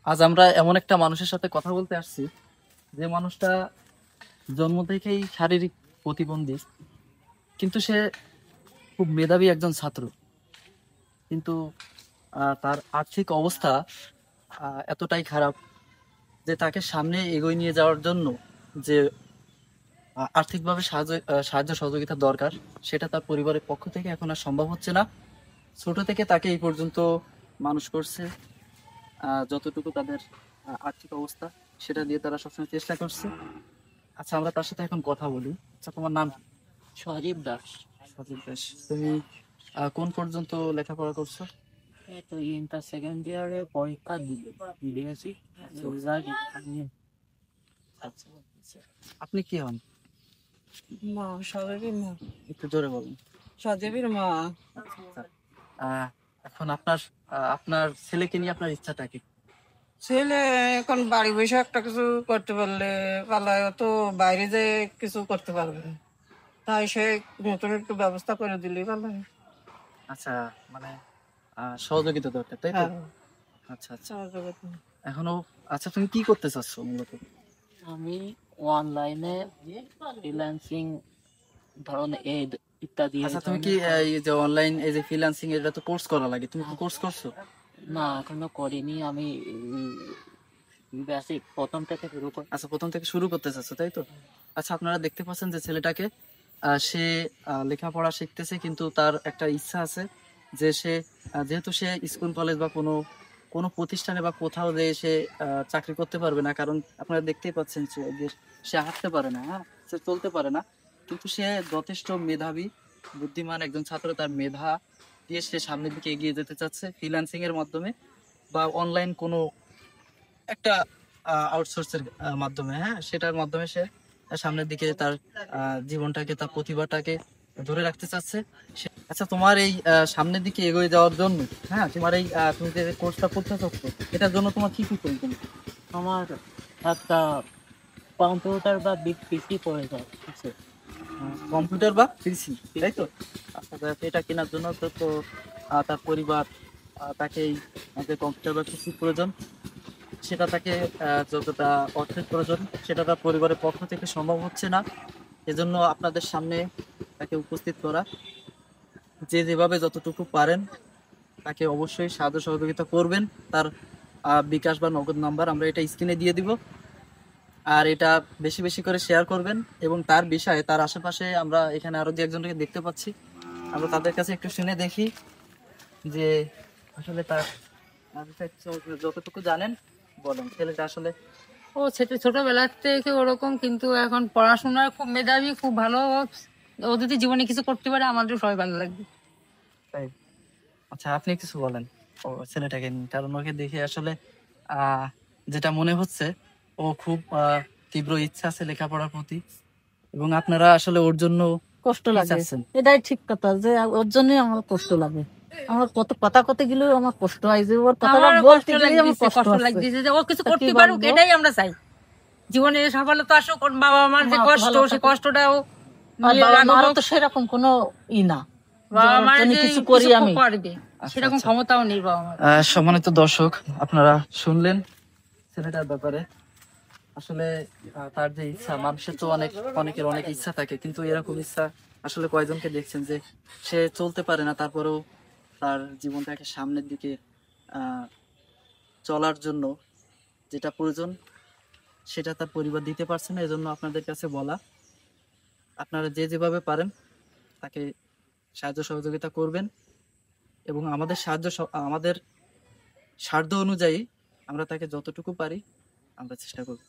আজ আমরা এমন একটা মানুষের সাথে কথা বলতে আসছি, যে মানুষটা জন্ম থেকেই শারীরিক প্রতিবন্ধী, কিন্তু সে খুব মেধাবী একজন ছাত্র। কিন্তু তার আর্থিক অবস্থা এতটাই খারাপ যে তাকে সামনে এগিয়ে নিয়ে যাওয়ার জন্য যে আর্থিকভাবে সাহায্য সহযোগিতা দরকার, সেটা তার পরিবারের পক্ষ থেকে এখন আর সম্ভব হচ্ছে না। ছোট থেকে তাকে এই পর্যন্ত মানুষ করছে, যতটুকু তাদের আর্থিক অবস্থা সেটা দিয়ে তারা সবসময় চেষ্টা করছে। আচ্ছা, আমরা তার সাথে এখন কথা বলি। আচ্ছা, তোমার নাম কি? সজীব দাস। সজীব দাস। তুমি কোন পর্যন্ত লেখাপড়া করছো? এই তো ইন্টার সেকেন্ড ইয়ারে পরীক্ষা দিয়েছি, রেজাল্ট নিয়ে। আচ্ছা, আপনি কি হন? মা, সজীবের মা। একটু জোরে বলুন। সজীবের মা। আচ্ছা, এখন আপনার আপনার ছেলেকে নিয়ে আপনার ইচ্ছাটা কি? ছেলে এখন বাড়ি বসে একটা কিছু করতে পারলে পালায়, তো বাইরে যে কিছু করতে পারবে না। তাই সে নতুন একটু ব্যবস্থা করে দিলেই ভালো হয়। আচ্ছা, মানে সহযোগিতা দরকার, তাই তো? হ্যাঁ, আচ্ছা আচ্ছা। সহযোগিতা। এখনো আচ্ছা, তুমি কি করতে চাচ্ছো মূলত? আমি অনলাইনে ফ্রিল্যান্সিং ধরনের ইত্যাদি আচ্ছা, তুমি কি এই যে অনলাইন এই যে ফ্রিল্যান্সিং, এটা তো কোর্স করা লাগে, তুমি কি কোর্স করছো? না, এখনো করিনি। আমি বেসিক প্রথম থেকে শুরু করি। আচ্ছা, প্রথম থেকে শুরু করতে চাচ্ছো, তাই তো? আচ্ছা, আপনারা দেখতে পাচ্ছেন যে ছেলেটাকে সে লেখাপড়া শিখতেছে, কিন্তু তার একটা ইচ্ছা আছে যে সে যেহেতু সে স্কুল কলেজ বা কোনো কোনো প্রতিষ্ঠানে বা কোথাও যে সে চাকরি করতে পারবে না, কারণ আপনারা দেখতেই পাচ্ছেন যে সে হাঁটতে পারে না, হ্যাঁ, সে চলতে পারে না। কিন্তু সে যথেষ্ট মেধাবী, বুদ্ধিমান একজন ছাত্র। তার মেধা দিয়ে সে সামনের দিকে এগিয়ে যেতে চাচ্ছে ফ্রিল্যান্সিং এর মাধ্যমে বা অনলাইন কোনো একটা আউটসোর্সের মাধ্যমে, হ্যাঁ, সেটার মাধ্যমে সে সামনের দিকে তার জীবনটাকে, তার প্রতিভাটাকে ধরে রাখতে চাচ্ছে। আচ্ছা, তোমার এই সামনের দিকে এগিয়ে যাওয়ার জন্য, হ্যাঁ, তোমার এই তুমি যে কোর্সটা করতে চাচ্ছ, এটার জন্য তোমার কি কি প্রয়োজন? আমার একটা কম্পিউটার বা পিসি প্রয়োজন আছে। কম্পিউটার বা পিসি, তাই তো? আচ্ছা, এটা কেনার জন্য তো তো তার পরিবার তাকে এই যে কম্পিউটার বা পিসি প্রয়োজন, সেটা তাকে যতটা অর্থের প্রয়োজন সেটা তার পরিবারের পক্ষ থেকে সম্ভব হচ্ছে না। এজন্য আপনাদের সামনে তাকে উপস্থিত করা। যে যেভাবে যতটুকু পারেন তাকে অবশ্যই সাহায্য সহযোগিতা করবেন। তার বিকাশ বা নগদ নাম্বার আমরা এটা স্ক্রিনে দিয়ে দিব। আর এটা বেশি বেশি করে শেয়ার করবেন, এবং তার বিষয়ে তার আশেপাশে আমরা এখানে আরো দু একজনকে দেখতে পাচ্ছি, আমরা তাদের কাছে একটু শুনে দেখি যে আসলে তার যতটুকু জানেন বলেন। ছেলেটা আসলে ও ছোটবেলা থেকে ওরকম, কিন্তু এখন পড়াশোনার খুব মেধাবী, খুব ভালো। ও যদি জীবনে কিছু করতে পারে আমাদের সবাই ভালো লাগবে। তাই? আচ্ছা, আপনি কিছু বলেন ও ছেলেটাকে নিয়ে, কারণ ওকে দেখে আসলে যেটা মনে হচ্ছে ও খুব তীব্র ইচ্ছা আছে লেখাপড়ার প্রতি, এবং আপনারা আসলে ওর জন্য কষ্ট কি লাগে, চাচ্ছেন? এটাই ঠিক কথা, যে ওর জন্যই আমার কষ্ট লাগে। আমার কত কথা কথা গেলেও আমার কষ্ট হয়, যে ওর কথাটা আমারও বলতে কষ্ট গেলেই আমার লাগতেছে, কষ্ট কষ্ট হচ্ছে। লাগতেছে যে ও কিছু তা কি করতে পারুক, বলবো? এটাই আমরা চাই। জীবনে সফলতা আসুক, ওর বাবা মার যে মা তো কষ্ট, ভালো সে থাকুক। কষ্টটাও আর নিয়ে বাবা লাঘব মারও হোক। তো সেরকম কোনো না, যে বাবা ওর মার জন্য যে কিছু করি কিছু আমি। করবে আচ্ছা সেরকম আচ্ছা। ক্ষমতাও নেই বাবা মার। সম্মানিত দর্শক, আপনারা শুনলেন ছেলেটার ব্যাপারে। আসলে তার যে ইচ্ছা, মানুষের তো অনেকের অনেক ইচ্ছা থাকে, কিন্তু এরকম ইচ্ছা আসলে কয়জনকে দেখছেন যে সে চলতে পারে না, তারপরেও তার জীবনটাকে সামনের দিকে আহ চলার জন্য যেটা প্রয়োজন সেটা তার পরিবার দিতে পারছে না। এজন্য আপনাদের কাছে বলা, আপনারা যে যেভাবে পারেন তাকে সাহায্য সহযোগিতা করবেন, এবং আমাদের সাধ্য অনুযায়ী আমরা তাকে যতটুকু পারি আমরা চেষ্টা করব।